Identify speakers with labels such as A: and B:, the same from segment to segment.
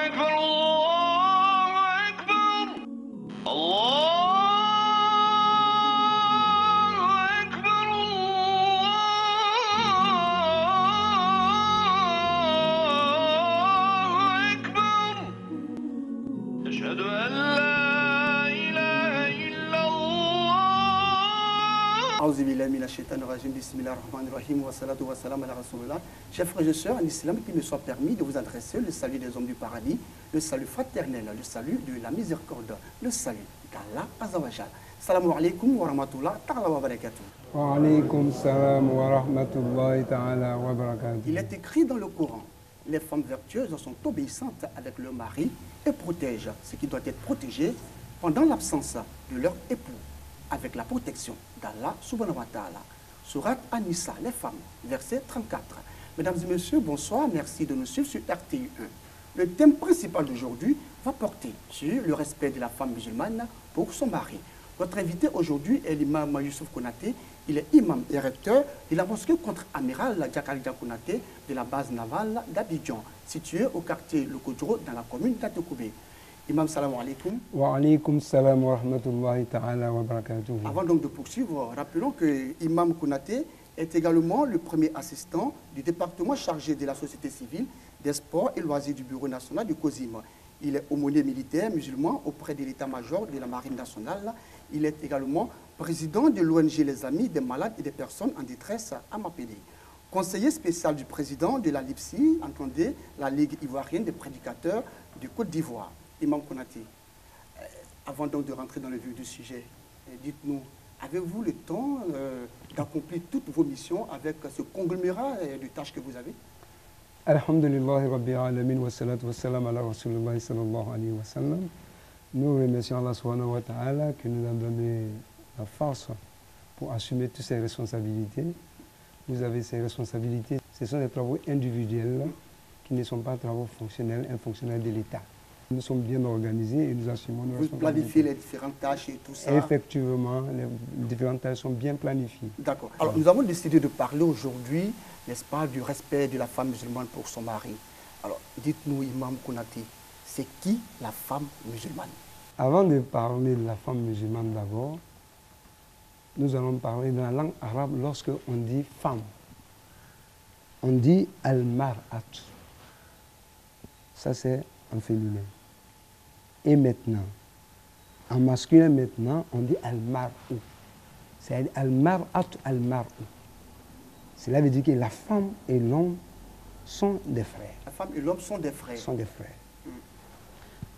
A: أكبر الله أكبر الله أكبر الله أكبر أشهد أن لا إله إلا الله
B: أعوذ بالله من الشيطان الرجيم بسم الله الرحمن الرحيم والصلاة والسلام على رسول الله. Chers frères et sœurs en islam, qu'il me soit permis de vous adresser le salut des hommes du paradis, le salut fraternel, le salut de la miséricorde, le salut d'Allah Azawajal. Salamu alaikum wa rahmatullah ta'ala wa barakatuh.
C: Wa alaykum salam wa rahmatullahi ta'ala wa barakatuh.
B: Il est écrit dans le Coran, les femmes vertueuses sont obéissantes avec leur mari et protègent ce qui doit être protégé pendant l'absence de leur époux, avec la protection d'Allah subhanahu wa ta'ala. Surat An-Nisa, les femmes, verset 34. Mesdames et messieurs, bonsoir, merci de nous suivre sur RTI1. Le thème principal d'aujourd'hui va porter sur le respect de la femme musulmane pour son mari. Notre invité aujourd'hui est l'imam Youssouf Konaté. Il est imam et recteur de la mosquée contre-amiral Djakarija Konaté de la base navale d'Abidjan, située au quartier Lokodjoro dans la commune d'Atekoubé. Imam, salam alaikum.
C: Wa alaykum salam wa rahmatullahi ta'ala wa barakatuh.
B: Avant donc de poursuivre, rappelons que Imam Konaté est également le premier assistant du département chargé de la société civile, des sports et loisirs du Bureau national du COSIM. Il est aumônier militaire musulman auprès de l'état-major de la Marine nationale. Il est également président de l'ONG Les Amis des malades et des personnes en détresse à Mapédé. Conseiller spécial du président de la LIPSI, entendez, la Ligue ivoirienne des prédicateurs de Côte d'Ivoire. Imam Konaté, avant donc de rentrer dans le vif du sujet, dites-nous, avez-vous le temps d'accomplir toutes vos missions avec ce conglomérat de tâches que vous avez?
C: Alhamdulillah Rabbil Alamin wa salatu wa salam ala Rasulullah sallallahu alayhi wa sallam. Nous remercions Allah subhanahu wa ta'ala qui nous a donné la force pour assumer toutes ces responsabilités. Vous avez ces responsabilités, ce sont des travaux individuels qui ne sont pas travaux fonctionnels, infonctionnels de l'État. Nous sommes bien organisés et nous assumons nos responsabilités.
B: Vous planifiez les différentes tâches et tout ça?
C: Effectivement, les différentes tâches sont bien planifiées.
B: D'accord. Alors, nous avons décidé de parler aujourd'hui, n'est-ce pas, du respect de la femme musulmane pour son mari. Alors, dites-nous, Imam Konaté, c'est qui la femme musulmane?
C: Avant de parler de la femme musulmane d'abord, nous allons parler de la langue arabe lorsque on dit femme. On dit al-mar'at. Ça, c'est en féminin. Et maintenant, en masculin maintenant, on dit al-mar'u. C'est al-mar'at al-mar'u. Cela veut dire que la femme et l'homme sont des frères.
B: La femme et l'homme sont des frères.
C: Sont des frères.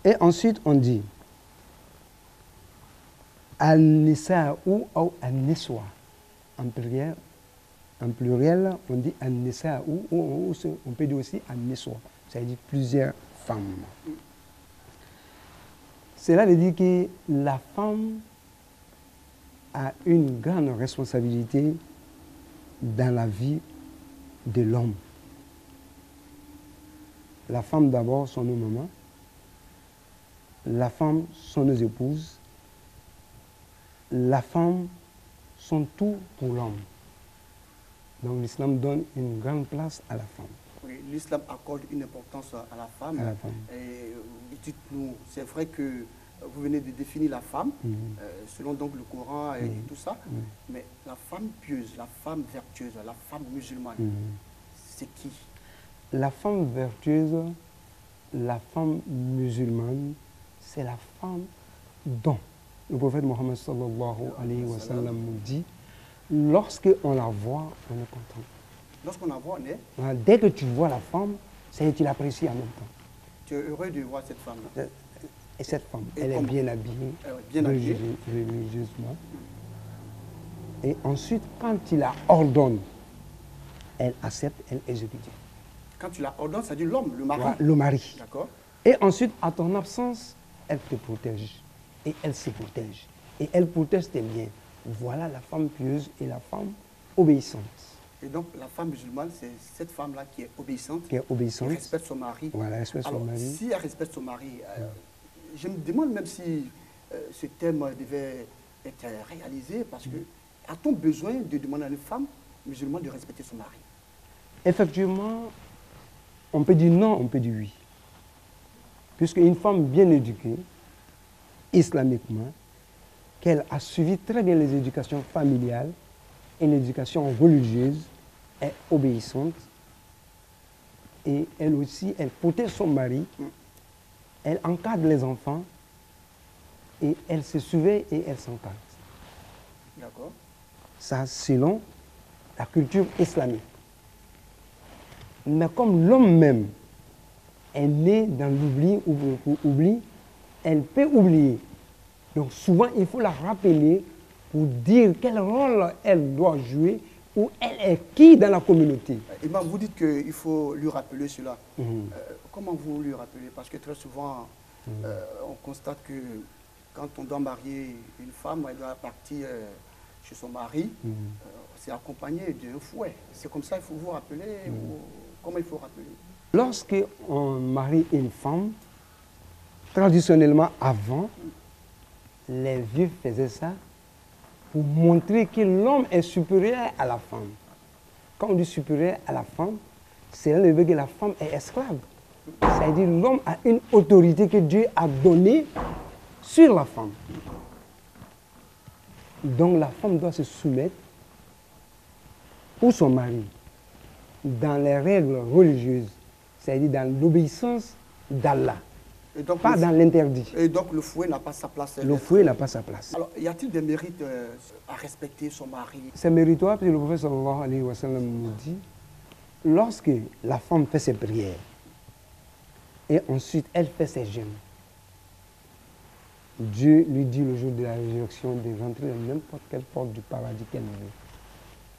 C: Et ensuite, on dit al-nisa'u ou al-niswa. En pluriel, on dit al-nisa'u ou on peut dire aussi al-niswa. Ça veut dire plusieurs femmes. Cela veut dire que la femme a une grande responsabilité dans la vie de l'homme. La femme d'abord sont nos mamans, la femme sont nos épouses, la femme sont tout pour l'homme. Donc l'islam donne une grande place à la femme.
B: Oui, l'islam accorde une importance à la femme.
C: À la femme.
B: Et dites-nous, c'est vrai que vous venez de définir la femme, selon donc le Coran et tout ça, mais la femme pieuse, la femme vertueuse, la femme musulmane, c'est qui?
C: La femme vertueuse, la femme musulmane, c'est la femme dont le prophète Mohammed sallallahu alayhi wa sallam nous dit, lorsque on la voit, on est content.
B: Lorsqu'on la voit, on est...
C: Dès que tu vois la femme, c'est que tu l'apprécies en même temps.
B: Tu es heureux de voir cette femme-là.
C: Et cette femme, elle est bien habillée, religieusement. Et ensuite, quand tu la ordonnes, elle accepte, elle exécute.
B: Quand tu la ordonnes, ça dit l'homme, le mari.
C: Voilà, le mari.
B: D'accord.
C: Et ensuite, à ton absence, elle te protège. Et elle se protège. Et elle protège tes biens. Voilà la femme pieuse et la femme obéissante.
B: Et donc, la femme musulmane, c'est cette femme-là qui est obéissante.
C: Qui est obéissante.
B: Qui respecte son mari.
C: Voilà, elle respecte son mari.
B: Si elle respecte son mari, je me demande même si ce thème devait être réalisé, parce que a-t-on besoin de demander à une femme musulmane de respecter son mari?
C: Effectivement, on peut dire non, on peut dire oui. Puisqu'une femme bien éduquée, islamiquement, qu'elle a suivi très bien les éducations familiales et l'éducation religieuse, est obéissante. Et elle aussi, elle protège son mari, elle encadre les enfants, et elle se surveille et elle s'encadre.
B: D'accord.
C: Ça, selon la culture islamique. Mais comme l'homme même est né dans l'oubli ou oubli, elle peut oublier. Donc souvent, il faut la rappeler pour dire quel rôle elle doit jouer ou elle est qui dans la communauté.
B: Imam, vous dites qu'il faut lui rappeler cela. Comment vous lui rappelez? Parce que très souvent, on constate que quand on doit marier une femme, elle doit partir chez son mari. C'est accompagné d'un fouet. C'est comme ça qu'il faut vous rappeler ou comment il faut rappeler?
C: Lorsqu'on marie une femme, traditionnellement avant, les vieux faisaient ça pour montrer que l'homme est supérieur à la femme. Quand on dit supérieur à la femme, c'est là que la femme est esclave. C'est-à-dire l'homme a une autorité que Dieu a donnée sur la femme. Donc la femme doit se soumettre pour son mari dans les règles religieuses, c'est-à-dire dans l'obéissance d'Allah, pas dans l'interdit.
B: Et donc le fouet n'a pas sa place.
C: Le fouet n'a pas sa place.
B: Alors, y a-t-il des mérites à respecter son mari?
C: C'est méritoire parce que le prophète sallallahu alayhi wa sallam nous dit, lorsque la femme fait ses prières et ensuite elle fait ses jeûnes, Dieu lui dit le jour de la résurrection de rentrer dans n'importe quelle porte du paradis qu'elle veut.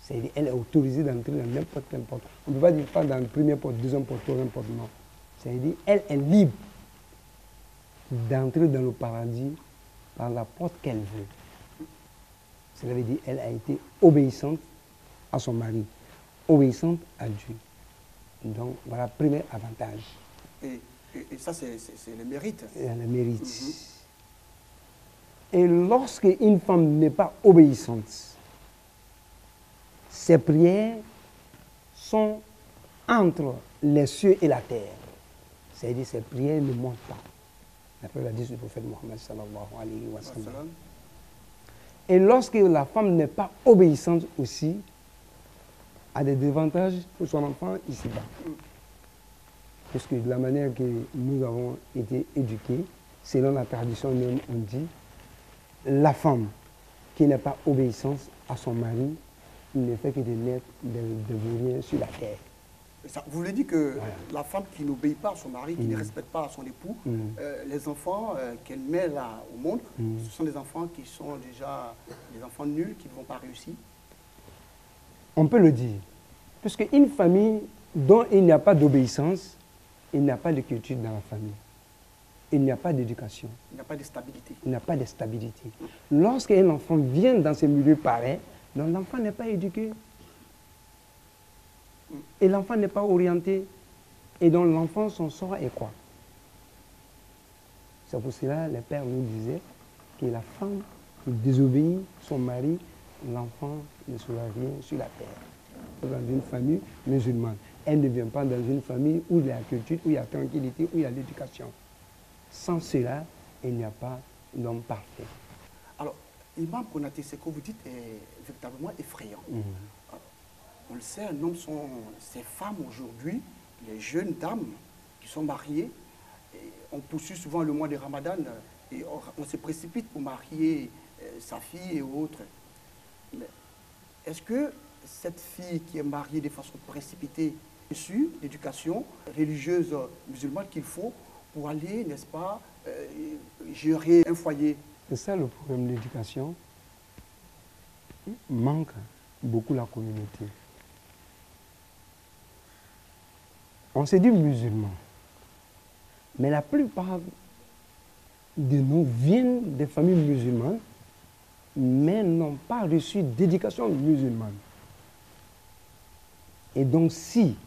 C: C'est-à-dire qu'elle est autorisée d'entrer dans n'importe quelle porte. On ne peut pas dire pas dans la première porte, deuxième porte, troisième porte, non. C'est-à-dire qu'elle est libre d'entrer dans le paradis par la porte qu'elle veut. Cela veut dire qu'elle a été obéissante à son mari, obéissante à Dieu. Donc voilà le premier avantage.
B: Et ça, c'est le mérite.
C: Le mérite. Et lorsque une femme n'est pas obéissante, ses prières sont entre les cieux et la terre. C'est-à-dire ses prières ne montent pas. D'après la dit du prophète Mohammed sallallahu alayhi wa sallam. Et lorsque la femme n'est pas obéissante aussi, a des désavantages pour son enfant ici-bas. Parce que de la manière que nous avons été éduqués, selon la tradition même, on dit, la femme qui n'est pas obéissante à son mari, il ne fait que de naître de venir sur la terre.
B: Ça, vous voulez dire que la femme qui n'obéit pas à son mari, qui ne respecte pas son époux, les enfants qu'elle met là au monde, ce sont des enfants qui sont déjà des enfants nuls, qui ne vont pas réussir?
C: On peut le dire. Puisque une famille dont il n'y a pas d'obéissance, il n'y a pas de culture dans la famille. Il n'y a pas d'éducation.
B: Il n'y a pas de stabilité.
C: Il n'y a pas de stabilité. Lorsqu'un enfant vient dans ce milieu pareil, donc l'enfant n'est pas éduqué. Et l'enfant n'est pas orienté. Et donc l'enfant, son sort est quoi? C'est pour cela que les pères nous disaient que la femme qui désobéit son mari, l'enfant ne sera rien sur la terre. Dans une famille musulmane. Elle ne vient pas dans une famille où il y a la culture, où il y a la tranquillité, où il y a l'éducation. Sans cela, il n'y a pas d'homme parfait.
B: Alors, Imam Konaté, ce que vous dites est véritablement effrayant. On le sait, un homme sont ces femmes aujourd'hui, les jeunes dames qui sont mariées. Et on poursuit souvent le mois de Ramadan et on se précipite pour marier sa fille et autres. Mais est-ce que cette fille qui est mariée de façon précipitée a reçu l'éducation religieuse musulmane qu'il faut pour aller, n'est-ce pas, gérer un foyer?
C: C'est ça le problème de l'éducation. Manque beaucoup la communauté. On se dit musulmans, mais la plupart de nous viennent des familles musulmanes, mais n'ont pas reçu d'éducation musulmane. Et donc si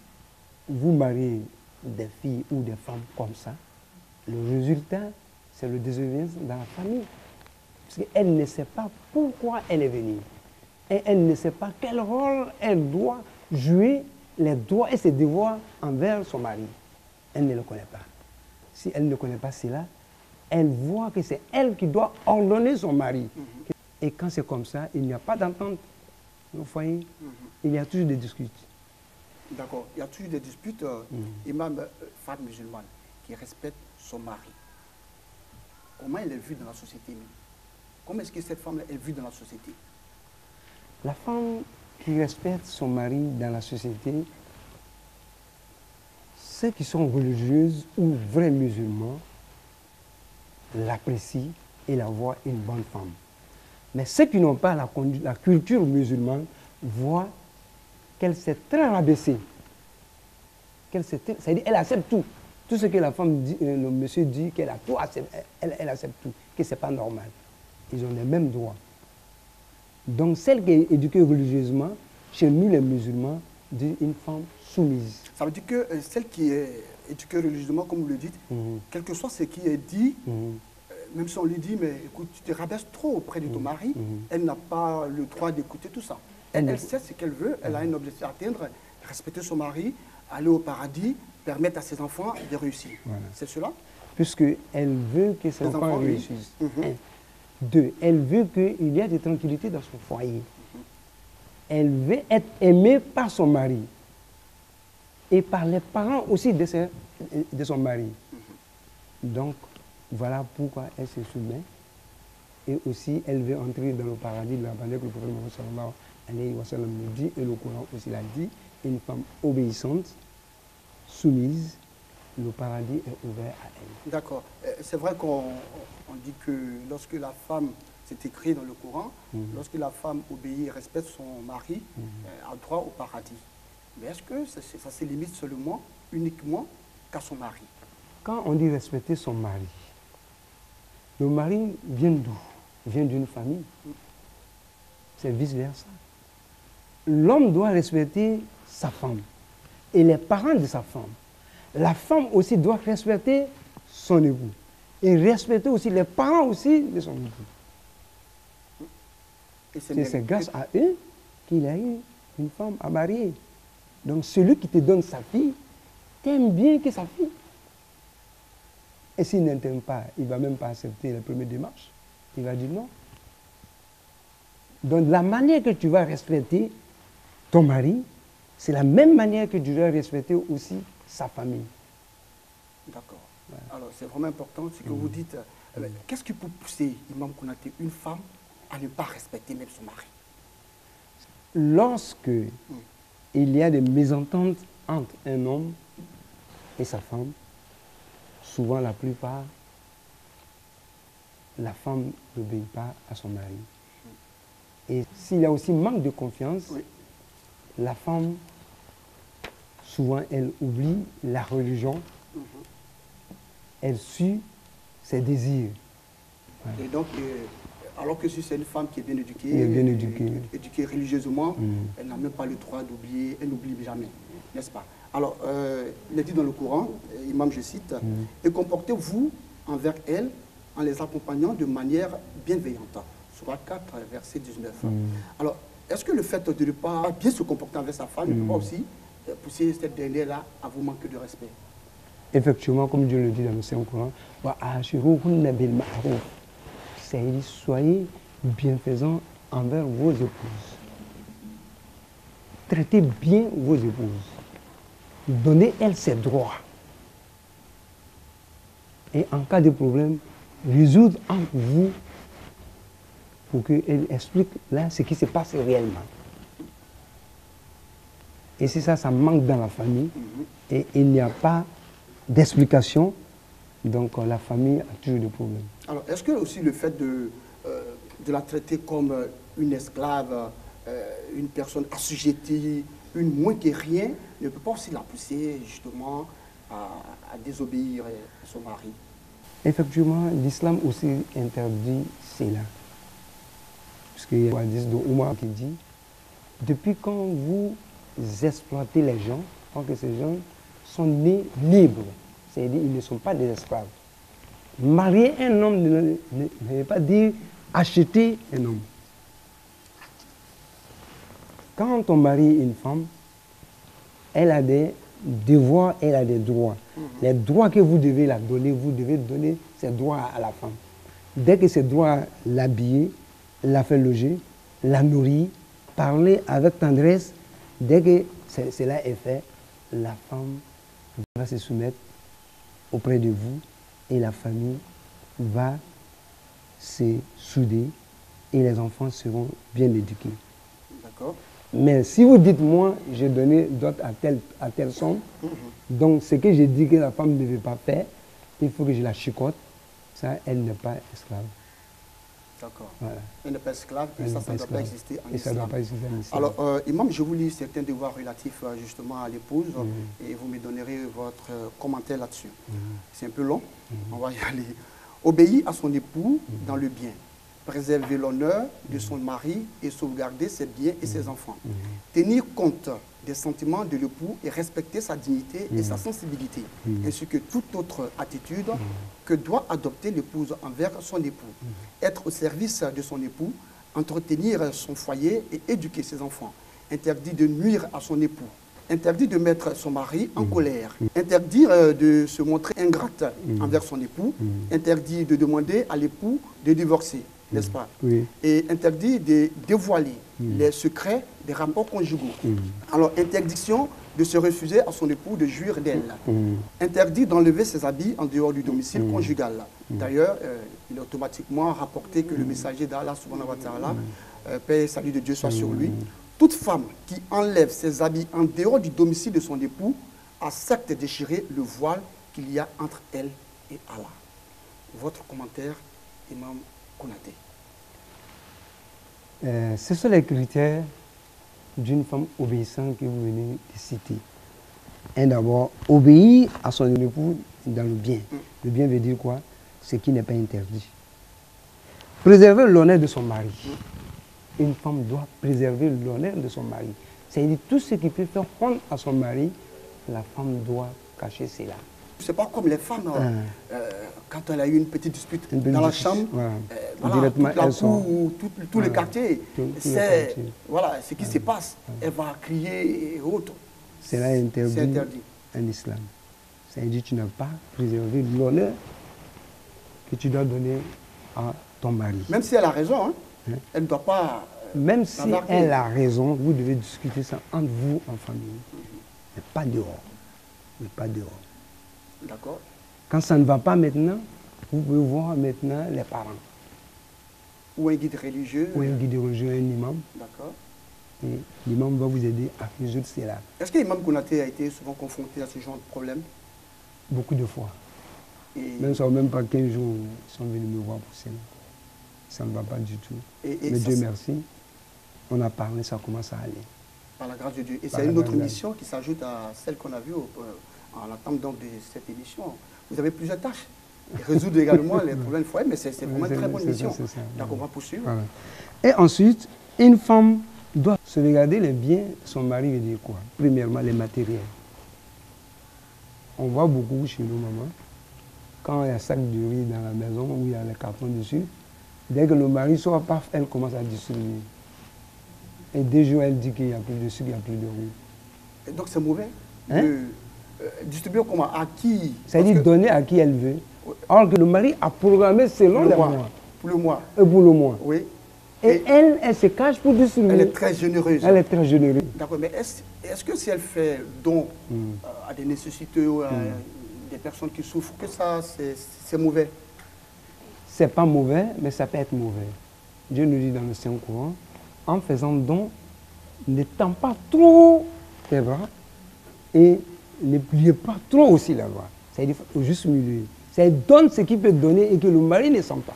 C: vous mariez des filles ou des femmes comme ça, le résultat, c'est le désobéissance dans la famille. Parce qu'elle ne sait pas pourquoi elle est venue. Et elle ne sait pas quel rôle elle doit jouer, les droits et ses devoirs envers son mari. Elle ne le connaît pas. si elle ne connaît pas cela, elle voit que c'est elle qui doit ordonner son mari. Et quand c'est comme ça, il n'y a pas d'entente au foyer. Il y a toujours des disputes.
B: D'accord. Il y a toujours des disputes. Imam, femme musulmane qui respecte son mari. Comment elle est vue dans la société? Comment est-ce que cette femme est vue dans la société?
C: La femme qui respecte son mari dans la société, ceux qui sont religieuses ou vrais musulmans l'apprécient et la voient une bonne femme. Mais ceux qui n'ont pas la culture musulmane voient qu'elle s'est très rabaissée. C'est-à-dire qu'elle accepte tout. Tout ce que la femme dit, le monsieur dit qu'elle a tout accepté, elle accepte tout, que ce n'est pas normal. Ils ont les mêmes droits. Donc celle qui est éduquée religieusement, chez nous les musulmans, dit une femme soumise.
B: Ça veut dire que celle qui est éduquée religieusement, comme vous le dites, quel que soit ce qui est dit, même si on lui dit, mais écoute, tu te rabaisses trop auprès de ton mari, elle n'a pas le droit d'écouter tout ça. Elle sait ce qu'elle veut, elle a un objectif à atteindre, respecter son mari, aller au paradis, permettre à ses enfants de réussir. Voilà. C'est cela?
C: Puisqu'elle veut que ses enfants réussissent. Deux, elle veut qu'il y ait de tranquillité dans son foyer. Elle veut être aimée par son mari et par les parents aussi de son mari. Donc, voilà pourquoi elle se soumet. Et aussi, elle veut entrer dans le paradis de la manière que le prophète Mohammed sallallahu alayhi wa sallam nous dit, et le Coran aussi l'a dit, une femme obéissante, soumise, le paradis est ouvert à elle.
B: D'accord. C'est vrai qu'on dit que lorsque la femme, c'est écrit dans le Coran, lorsque la femme obéit et respecte son mari, a droit au paradis. Mais est-ce que ça se limite seulement, uniquement, qu'à son mari?
C: Quand on dit respecter son mari, le mari vient d'où? Vient d'une famille. C'est vice-versa. L'homme doit respecter sa femme et les parents de sa femme. La femme aussi doit respecter son époux et respecter aussi les parents aussi de son époux. C'est grâce à eux qu'il a eu une femme à marier. Donc celui qui te donne sa fille, t'aime bien que sa fille. Et s'il ne t'aime pas, il ne va même pas accepter la première démarche. Il va dire non. Donc la manière que tu vas respecter ton mari, c'est la même manière que tu dois respecter aussi sa famille.
B: D'accord. Ouais. Alors c'est vraiment important ce que vous dites. Qu'est-ce qui peut pousser, Imam Konaté, une femme à ne pas respecter même son mari?
C: Lorsque il y a des mésententes entre un homme et sa femme, souvent la plupart, la femme n'obéit pas à son mari. Et s'il y a aussi manque de confiance, la femme, souvent, elle oublie la religion, elle suit ses désirs.
B: Et donc, alors que si c'est une femme qui est bien éduquée, éduquée religieusement, elle n'a même pas le droit d'oublier, elle n'oublie jamais, n'est-ce pas? Alors, il est dit dans le Coran, Imam, je cite, et comportez-vous envers elle en les accompagnant de manière bienveillante. Sourate 4, verset 19. Alors, est-ce que le fait de ne pas bien se comporter avec sa femme ne peut pas aussi pousser cette dernière-là à vous manquer de respect?
C: Effectivement, comme Dieu le dit dans le Saint-Coran, c'est soyez bienfaisants envers vos épouses. Traitez bien vos épouses. Donnez-elles ses droits. Et en cas de problème, résoudre entre vous pour qu'elle explique là ce qui se passe réellement. Et si ça manque dans la famille et il n'y a pas d'explication, donc la famille a toujours des problèmes.
B: Alors, est-ce que aussi le fait de la traiter comme une esclave, une personne assujettie, une moins que rien, ne peut pas aussi la pousser justement à désobéir à son mari?
C: Effectivement, l'islam aussi interdit cela. Puisqu'il y a un hadith de Omar qui dit, depuis quand vous exploitez les gens, tant que ces gens sont nés libres, c'est-à-dire ils ne sont pas des esclaves. Marier un homme ne veut pas dire acheter un homme. Quand on marie une femme, elle a des devoirs, elle a des droits. Les droits que vous devez la donner, vous devez donner ces droits à la femme. Dès que ces droits, l'habiller, la faire loger, la nourrir, parler avec tendresse, dès que cela est fait, la femme va se soumettre auprès de vous et la famille va se souder et les enfants seront bien éduqués.
B: D'accord.
C: Mais si vous dites, moi, j'ai donné d'autres à telle somme, donc ce que j'ai dit que la femme ne veut pas faire, il faut que je la chicote, ça, elle n'est pas esclave.
B: D'accord.
C: Voilà.
B: Elle n'est pas esclave et
C: Elle
B: ça,
C: n'est
B: ça ne doit pas
C: esclave.
B: exister en
C: Et ça ne doit
B: islam.
C: pas exister en islam.
B: Alors, Imam, je vous lis certains devoirs relatifs justement à l'épouse et vous me donnerez votre commentaire là-dessus. C'est un peu long, on va y aller. Obéir à son époux dans le bien, préserver l'honneur de son mari et sauvegarder ses biens et ses enfants. Tenir compte des sentiments de l'époux et respecter sa dignité et sa sensibilité, ainsi que toute autre attitude que doit adopter l'épouse envers son époux. Être au service de son époux, entretenir son foyer et éduquer ses enfants. Interdit de nuire à son époux. Interdit de mettre son mari en colère. Interdit de se montrer ingrate envers son époux. Interdit de demander à l'époux de divorcer, n'est-ce pas?
C: Oui.
B: Et interdit de dévoiler les secrets des rapports conjugaux. Alors, interdiction de se refuser à son époux de jouir d'elle. Interdit d'enlever ses habits en dehors du domicile conjugal. D'ailleurs, il est automatiquement rapporté que le messager d'Allah, subhanahu wa ta'ala, paix et salut de Dieu soit sur lui, toute femme qui enlève ses habits en dehors du domicile de son époux accepte de déchirer le voile qu'il y a entre elle et Allah. Votre commentaire, Imam Konaté.
C: Ce sont les critères d'une femme obéissante que vous venez de citer. Un d'abord, obéir à son époux dans le bien. Le bien veut dire quoi? Ce qui n'est pas interdit. Préserver l'honneur de son mari. Une femme doit préserver l'honneur de son mari. C'est-à-dire tout ce qui peut faire honte à son mari, la femme doit cacher cela.
B: C'est pas comme les femmes, quand elle a eu une petite dispute dans la chambre, voilà,
C: directement,
B: toute la
C: elles sont-
B: cour ou tout le quartier,
C: Tout le
B: c'est
C: quartier.
B: voilà, ce qui se passe. Elle va crier et autres.
C: Cela est interdit,
B: C'est interdit.
C: en islam. C'est-à-dire que tu n'as pas préservé l'honneur que tu dois donner à ton mari.
B: Même si elle a raison, hein, elle ne doit pas...
C: Même si
B: bazarder.
C: elle a raison, vous devez discuter ça entre vous en famille. Mais pas dehors. Mais pas dehors.
B: D'accord.
C: Quand ça ne va pas maintenant, vous pouvez voir maintenant les parents.
B: Ou un guide religieux.
C: Ou un guide religieux, un imam.
B: D'accord.
C: Et l'imam va vous aider à résoudre cela.
B: Est-ce que l'imam Konaté a été souvent confronté à ce genre de problème?
C: Beaucoup de fois.
B: Et,
C: Même ça, même pas 15 jours, ils sont venus me voir pour cela. Ça ne va pas du tout.
B: et
C: Mais
B: ça,
C: Dieu merci, on a parlé, ça commence à aller.
B: par la grâce de Dieu. Et
C: Par
B: c'est
C: la
B: une autre
C: grâce de Dieu.
B: mission qui s'ajoute à celle qu'on a vue en attente donc de cette émission. Vous avez plusieurs tâches. Et résoudre également les problèmes du foyer, mais c'est vraiment une très bonne mission.
C: c'est ça.
B: Donc on va poursuivre.
C: Voilà. Et ensuite, une femme doit sauvegarder les biens de son mari, veut dire quoi? Premièrement, les matériels. On voit beaucoup chez nous, maman, quand il y a un sac de riz dans la maison où il y a les cartons dessus, dès que le mari sort, paf, elle commence à distribuer. Et 2 jours, elle dit qu'il n'y a plus de sucre, il n'y a plus de riz.
B: Et donc c'est mauvais
C: Hein?
B: de distribuer comment? À qui?
C: C'est-à-dire
B: Parce que
C: donner à qui elle veut. Alors que le mari a programmé selon
B: pour
C: les
B: le mois.
C: mois
B: Pour le mois.
C: et pour le mois.
B: Oui.
C: Et elle se cache pour distribuer.
B: Elle est très généreuse.
C: Elle est très généreuse.
B: D'accord, mais est-ce que si elle fait don à des nécessiteux ou à des personnes qui souffrent, que ça c'est mauvais?
C: C'est pas mauvais, mais ça peut être mauvais. Dieu nous dit dans le Saint-Courant, en faisant don, ne tends pas trop tes bras et ne pliez pas trop aussi la loi. C'est-à-dire au juste milieu. C'est donne ce qu'il peut donner et que le mari ne sent pas.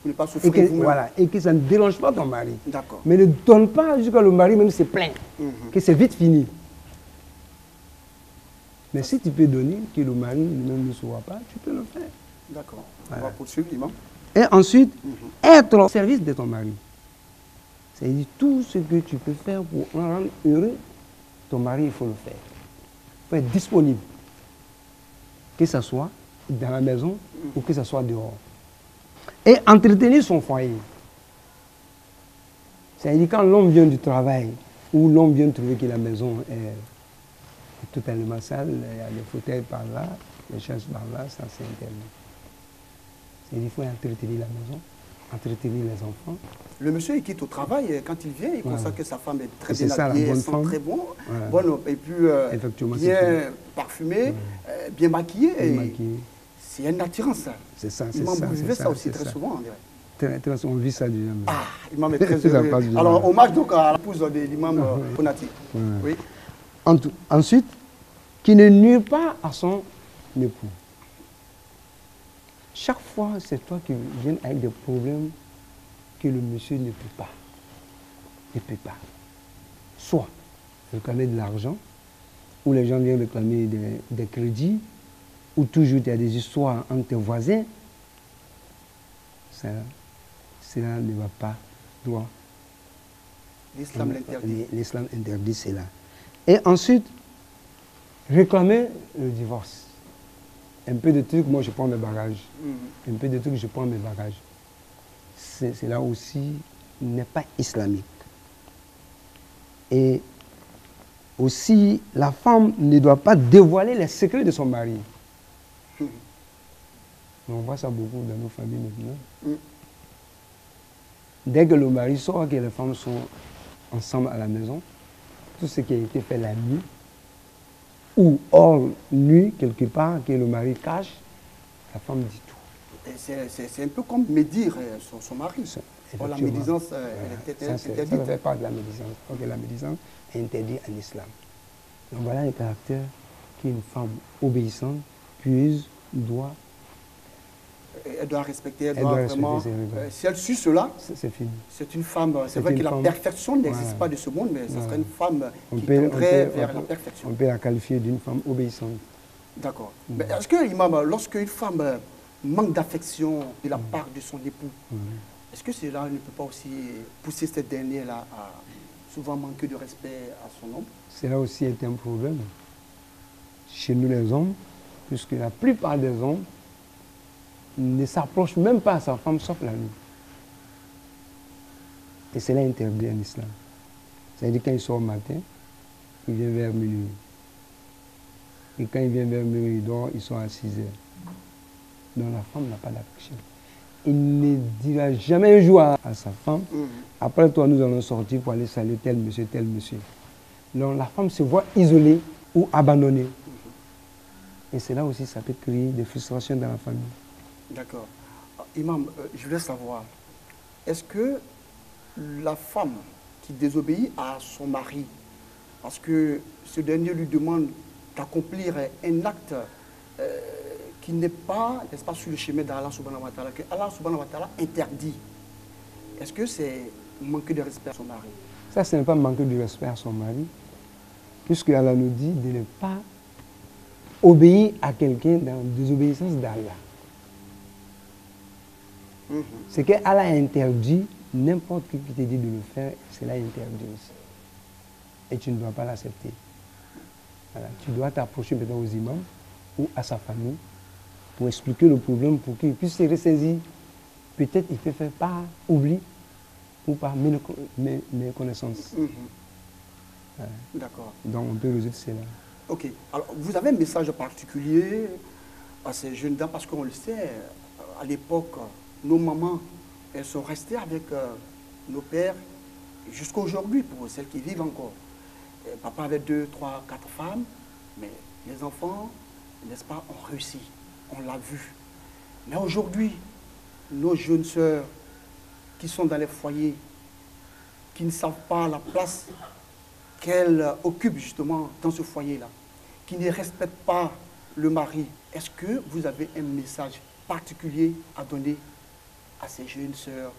B: Pour ne pas
C: Et
B: souffrir
C: que,
B: vous-même.
C: voilà, et que ça ne dérange pas ton mari.
B: D'accord.
C: Mais ne donne pas jusqu'à le mari même se plaint, que c'est vite fini. Mais si tu peux donner, que le mari lui-même ne se voit pas, tu peux le faire.
B: D'accord.
C: Voilà.
B: On va poursuivre, l'imam.
C: Et ensuite, être au service de ton mari. C'est-à-dire tout ce que tu peux faire pour le rendre heureux, ton mari, il faut le faire. Il faut être disponible. Que ce soit dans la maison ou que ce soit dehors. Et entretenir son foyer. C'est-à-dire quand l'homme vient du travail ou l'homme vient trouver que la maison est totalement sale, il y a des fauteuils par là, des chaises par là, ça c'est interdit. Il faut entretenir la maison, entretenir les enfants.
B: Le monsieur, il quitte au travail, et quand il vient, il constate que sa femme est très bien
C: ça,
B: habillée,
C: la bonne
B: elle sent
C: femme.
B: très bon,
C: Voilà.
B: bonne, et puis
C: Effectivement,
B: bien parfumée, bien maquillée.
C: Bien
B: Et
C: maquillée.
B: c'est une attirance, ça.
C: C'est ça, c'est
B: Imam,
C: ça.
B: vous vivez ça aussi très
C: ça.
B: souvent, on dirait.
C: On vit ça du jamais.
B: Ah, Imam est très
C: Ça
B: heureux.
C: passe bien.
B: Alors, hommage donc à l'épouse de l'imam Konati.
C: Ouais.
B: Oui.
C: Ensuite, qui ne nuit pas à son époux. Chaque fois, c'est toi qui viens avec des problèmes que le monsieur ne peut pas. Ne peut pas. Soit réclamer de l'argent, ou les gens viennent réclamer des crédits, ou toujours il y a des histoires entre tes voisins. Cela ne va pas droit.
B: L'islam l'interdit.
C: L'islam interdit cela. Et ensuite, réclamer le divorce. Un peu de trucs, moi je prends mes bagages. Un peu de trucs, je prends mes bagages. Cela aussi n'est pas islamique. Et aussi, la femme ne doit pas dévoiler les secrets de son mari. On voit ça beaucoup dans nos familles maintenant. Dès que le mari sort, que les femmes sont ensemble à la maison, tout ce qui a été fait la nuit, ou hors nuit, quelque part, que le mari cache, la femme dit tout.
B: C'est un peu comme médire son mari. Or, la médisance, elle était interdite.
C: Ça ne fait pas de la médisance. Donc, la médisance est interdite en islam. Donc voilà un caractère qu'une femme obéissante, pieuse, doit.
B: Elle doit respecter, elle doit vraiment. Si elle suit cela,
C: c'est fini.
B: C'est une femme. C'est vrai que la perfection n'existe pas de ce monde, mais ce serait une femme qui tendrait vers la perfection.
C: On peut la qualifier d'une femme obéissante.
B: D'accord. Mais est-ce que, Imam, lorsqu'une femme manque d'affection de la part de son époux, est-ce que cela ne peut pas aussi pousser cette dernière-là à souvent manquer de respect à son homme?
C: Cela aussi est un problème chez nous les hommes, puisque la plupart des hommes ne s'approchent même pas à sa femme sauf la nuit. Et cela est interdit en islam. C'est-à-dire quand il sort au matin, il vient vers minuit. Et quand il vient vers minuit, il dort, ils sont à 6 heures. Donc la femme n'a pas d'affection. Il ne dira jamais un jour à sa femme, après toi nous allons sortir pour aller saluer tel monsieur, tel monsieur. Donc la femme se voit isolée ou abandonnée. Et cela aussi, ça peut créer des frustrations dans la famille.
B: D'accord. Imam, je voulais savoir, est-ce que la femme qui désobéit à son mari, parce que ce dernier lui demande d'accomplir un acte qui n'est pas, n'est-ce pas, sur le chemin d'Allah subhanahu wa ta'ala, que Allah subhanahu wa ta'ala interdit, est-ce que c'est manquer de respect à son mari?
C: Ça, ce n'est pas manquer de respect à son mari, puisque Allah nous dit de ne pas obéir à quelqu'un dans la désobéissance d'Allah. Ce que Allah a interdit, n'importe qui te dit de le faire, cela est interdit aussi. Et tu ne dois pas l'accepter. Voilà. Tu dois t'approcher peut-être aux imams ou à sa famille pour expliquer le problème, pour qu'il puisse se ressaisir. Peut-être il peut faire par oubli ou par méconnaissance. Voilà.
B: D'accord.
C: Donc on peut résoudre cela.
B: Ok. Alors, vous avez un message particulier à ces jeunes dames, parce qu'on le sait, à l'époque, nos mamans, elles sont restées avec nos pères jusqu'à aujourd'hui, pour celles qui vivent encore. Papa avait 2, 3, 4 femmes, mais les enfants, n'est-ce pas, ont réussi. On l'a vu. Mais aujourd'hui, nos jeunes sœurs qui sont dans les foyers, qui ne savent pas la place qu'elles occupent justement dans ce foyer-là, qui ne respectent pas le mari, est-ce que vous avez un message particulier à donner à ces jeunes sœurs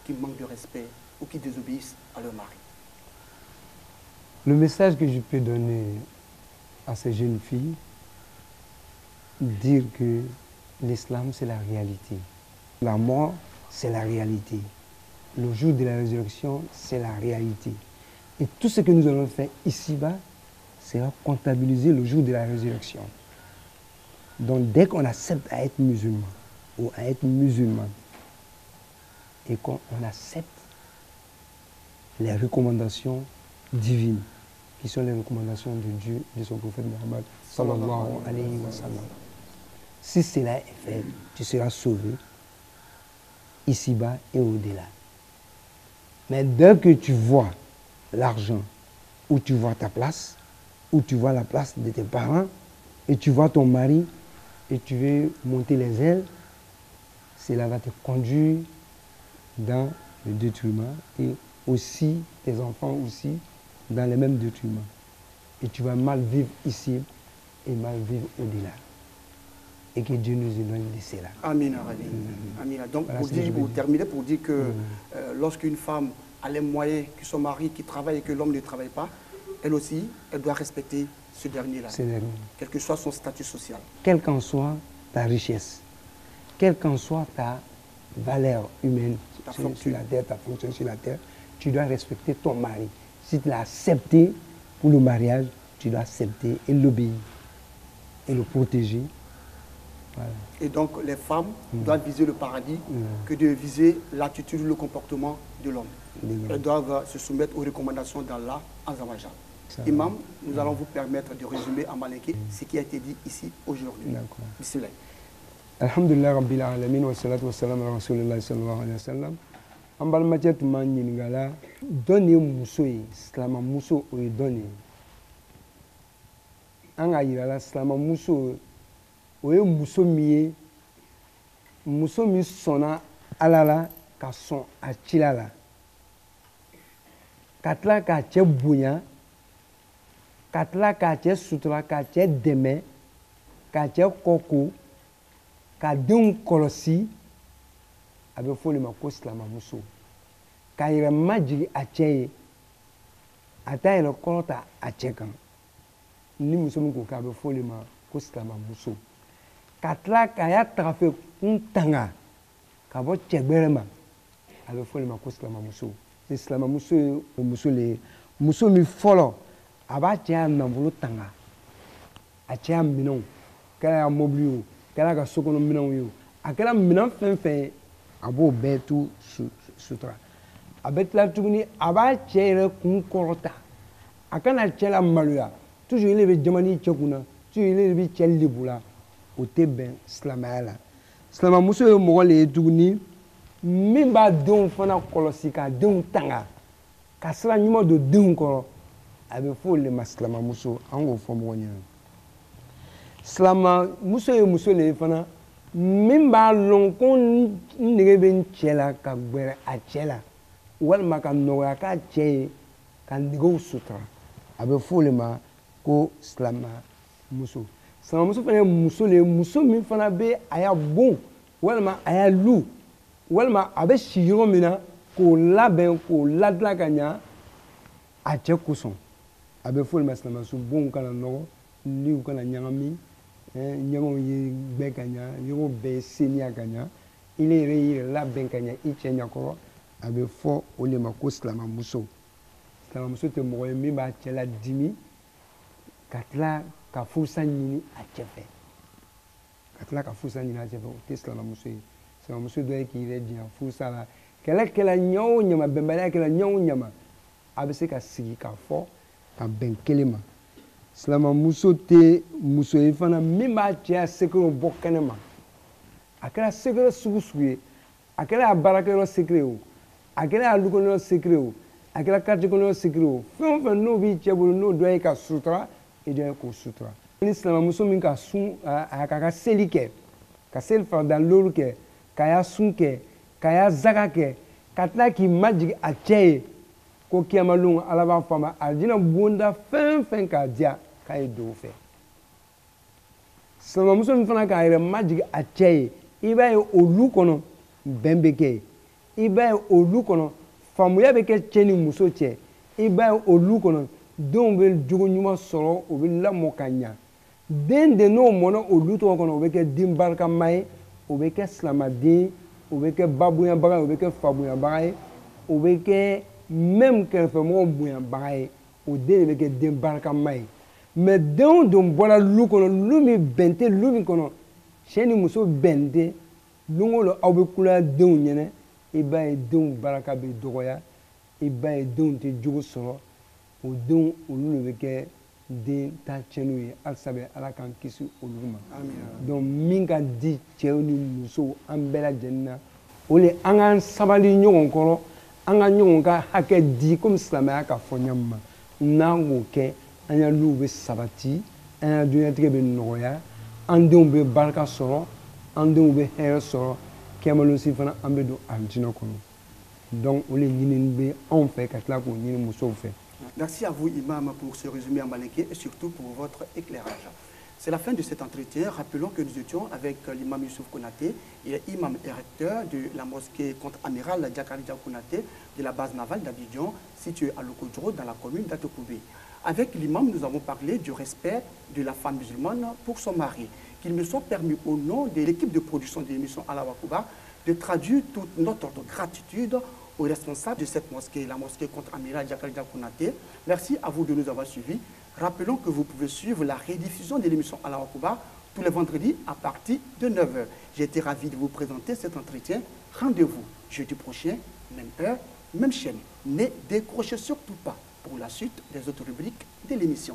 B: qui manquent de respect ou qui désobéissent à leur mari?
C: Le message que je peux donner à ces jeunes filles, dire que l'islam, c'est la réalité. La mort, c'est la réalité. Le jour de la résurrection, c'est la réalité. Et tout ce que nous allons faire ici-bas sera comptabilisé le jour de la résurrection. Donc dès qu'on accepte à être musulman ou à être musulmane et qu'on accepte les recommandations divines, qui sont les recommandations de Dieu et de son prophète Mohammed sallallahu alayhi wa sallam. Si cela est fait, tu seras sauvé ici-bas et au-delà. Mais dès que tu vois l'argent, ou tu vois ta place, ou tu vois la place de tes parents, et tu vois ton mari, et tu veux monter les ailes, cela va te conduire dans le détruiment, et aussi tes enfants aussi dans les mêmes détruements. Et tu vas mal vivre ici et mal vivre au-delà. Et que Dieu nous éloigne de cela.
B: Amina. Amina. Donc,
C: Voilà,
B: pour terminer, pour dire que lorsqu'une femme a les moyens, que son mari qui travaille et que l'homme ne travaille pas, elle aussi, elle doit respecter ce dernier-là, quel que soit son statut social.
C: Quelle qu'en soit ta richesse, quelle qu'en soit ta valeur humaine sur la terre, ta fonction sur la terre, tu dois respecter ton mari. Si tu l'as accepté pour le mariage, tu dois accepter et l'obéir et le protéger. Voilà.
B: Et donc, les femmes doivent viser le paradis que de viser l'attitude, le comportement de l'homme. Elles doivent se soumettre aux recommandations d'Allah Azawajal. Imam, nous allons vous permettre de résumer en malinké ce qui a été dit ici aujourd'hui. Bismillah.
C: Alhamdulillah Rabbil Alamin wa salatu wa salam ala Rasulillah sallallahu alayhi wa sallam. An balimakɛ tun b'an ɲininka la dɔn ye muso ye silamɛmuso o ye dɔn ye an k'a yira la silamɛmuso o ye muso min ye muso min sɔnna Ala la ka sɔn a cila la ka tila k'a cɛ bonya ka tila k'a cɛ sutura k'a cɛ dɛmɛ k'a cɛ kɔko ka denw kɔlɔsi a bɛ fɔ o de ma ko silamɛmuso k'a yɛrɛ majigin a cɛ ye a t'a yɛrɛ kɔrɔ ta a cɛ kan ni muso min ko k'a bɛ fɔ o de ma ko silamɛmuso ka tila k'a y'a tagafe kun tanga ka bɔ cɛgbɛrɛ ma a bɛ fɔ o de ma ko silamɛmuso ni silamɛmuso ye muso le ye muso min fɔlɔ a b'a cɛ y'a nafolo tanga a cɛ y'a minɛnw kɛra y'a mobili ye o kɛra ka sokɔnɔ minɛnw ye o a kɛra minɛn fɛn fɛn ye a b'o bɛɛ tu sutura a bɛ tila tuguni a b'a cɛ yɛrɛ kun kɔrɔta a kana cɛ la maloya toujours ile bɛ jamani cɛ kunna toujours ile bɛ cɛ lebu la o tɛ bɛn silamɛya la silamɛmuso ye mɔgɔ le ye tuguni min b'a denw fana kɔlɔsi k'a denw tanga ka sira ɲuman don denw kɔrɔ a bɛ fɔ o de ma silamɛmuso an k'o fɔ mɔgɔ ɲɛna silamɛmuso ye muso le ye fana min b'a lɔn ko n nege bɛ n cɛ la ka gbɛrɛ a cɛ la walima ka nɔgɔya k'a cɛ ye ka negew sutura a bɛ fɔ o de ma ko silamɛmuso silamɛmuso fana ye muso le ye muso min fana bɛ a y'a bon walima a y'a lu walima a bɛ si yɔrɔ min na k'o labɛn k'o ladilan ka ɲa a cɛ kosɔn a bɛ fɔ o de ma silamɛmuso bonw kana nɔgɔ liw kana ɲagami ɲɛgɛnw ye gbɛ ka ɲa yɔrɔ bɛɛ ye seniya ka ɲa ile yɛrɛ y'i yɛrɛ labɛn ka ɲa i cɛ ɲɛkɔrɔ a bɛ fɔ o de ma ko silamɛmuso silamɛmuso tɛ mɔgɔ ye min b'a cɛ la dimi ka tila ka furusa ɲini a cɛ fɛ ka tila ka furusa ɲini a cɛ fɛ o tɛ silamɛmuso ye silamɛmuso dɔ ye k'i yɛrɛ diɲɛ furusa la kɛlɛ kɛla ɲɛ o ɲɛ ma bɛnbaliya kɛla ɲɛ o ɲɛ ma a bɛ se ka sigi k'a fɔ ka bɛn kelen ma silamɛmuso tɛ muso ye fana min b'a cɛya sekere bɔ kɛnɛ ma a kɛra sekere sugu sugu ye a kɛra a baarakɛyɔrɔ sekere o a kɛra a dukɔnɔyɔrɔ sekere o a kɛra quartier kɔnɔyɔrɔ sekere o fɛn o fɛn n'o b'i cɛ bolo n'o dɔ ye ka sutura e dɔ ye k'o sutura ni silamɛmuso min ka sun a ka seli kɛ ka seli farida lori kɛ k'a y'a sun kɛ k'a y'a zaga kɛ ka tila k'i majigin a cɛ ye ko kiyamalon ala b'a fɔ a ma alijinɛ bonda fɛn fɛn k'a diya k'a ye don o fɛ silamɛmuso min fana k'a yɛrɛ majigin a cɛ ye i b'a ye olu kɔnɔ bɛn bɛ kɛ i b'a ye olu kɔnɔ faamuya bɛ kɛ cɛ ni muso cɛ i b'a ye olu kɔnɔ denw bɛ jogo ɲuman sɔrɔ o bɛ lamɔ ka ɲa den de n'o mɔna olu tɔgɔ kɔnɔ o bɛ kɛ den barikama ye o bɛ kɛ silamɛden o bɛ kɛ ba bonyabaga ye o bɛ kɛ fa bonyabaga ye o bɛ kɛ même kɛrɛfɛmɔgɔw bonyabaga ye o den de bɛ kɛ den barikama ye mais denw dun bɔra lu kɔnɔ lu min bɛn tɛ lu min kɔnɔ cɛ ni muso bɛn tɛ don o don aw bɛ kulonya denw ɲɛna i b'a ye denw baraka bɛ dɔgɔya i b'a ye denw tɛ jogo sɔrɔ o denw olu de bɛ kɛ den ta tiɲɛniw ye halisa bɛ ala k'an kisi olu ma donc min ka di cɛw ni musow an bɛɛ lajɛlen na o de an k'an sabali ɲɔgɔn kɔrɔ an ka ɲɔgɔn ka hakɛ di komi silamɛya ka fɔ ɲɛ min ma n'an k'o kɛ an y'aliw bɛ sabati an ya diɲɛlatigɛ bɛ nɔgɔya an denw bɛ barika sɔrɔ an denw bɛ hɛrɛ sɔrɔ kɛmalosi fana an bɛ don alijinɛ kɔnɔ donc o de ɲinini bɛ anw fɛ ka tila k'o ɲini musow fɛ.
B: Merci à vous, Imam, pour ce résumé en malinqué et surtout pour votre éclairage. C'est la fin de cet entretien. Rappelons que nous étions avec l'imam Youssouf Konaté. Il est imam et recteur de la mosquée contre-amiral Diakarija Konaté de la base navale d'Abidjan, située à Lokodro, dans la commune d'Atokoubé. Avec l'imam, nous avons parlé du respect de la femme musulmane pour son mari. Qu'il me soit permis, au nom de l'équipe de production de l'émission Allahu Akbar, de traduire toute notre gratitude aux responsables de cette mosquée, la mosquée contre-amiral Diakarija Konaté. Merci à vous de nous avoir suivis. Rappelons que vous pouvez suivre la rediffusion de l'émission Allahu Akbar tous les vendredis à partir de 9h. J'ai été ravi de vous présenter cet entretien. Rendez-vous jeudi prochain, même heure, même chaîne. Ne décrochez surtout pas pour la suite des autres rubriques de l'émission.